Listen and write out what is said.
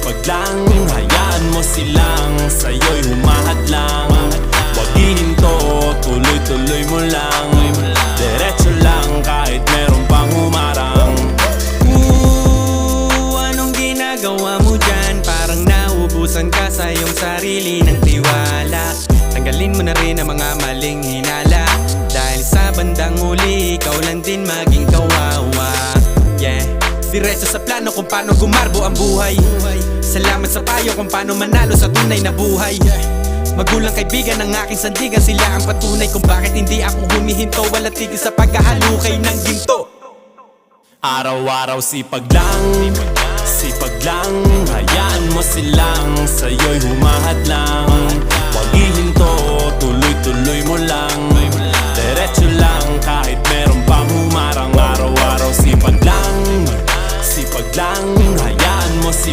sipag lang, hayaan mo silang sa'yo'y humahadlang. Huwag hihinto, tuloy-tuloy mo lang. Diretso lang kahit meron pang humarang. Anong ginagawa mo dyan? Parang naubusan ka sa iyong sarili ng tiwala. Tanggalin mo na rin ang mga maling hinala, dahil sa bandang huli ikaw lang din maging kawawa. Yeah, diretso sa plano kung paano gumarbo ang buhay. Salamat sa payo kung paano manalo sa tunay na buhay. Magulang kaibigan ng aking sandigan, sila ang patunay kung bakit hindi ako humihinto. Walang tigil sa pagkahalukay ng ginto. Araw-araw sipag lang, sipag lang, hayaan mo silang sa'yo'y humahadlang. Huwag hihinto,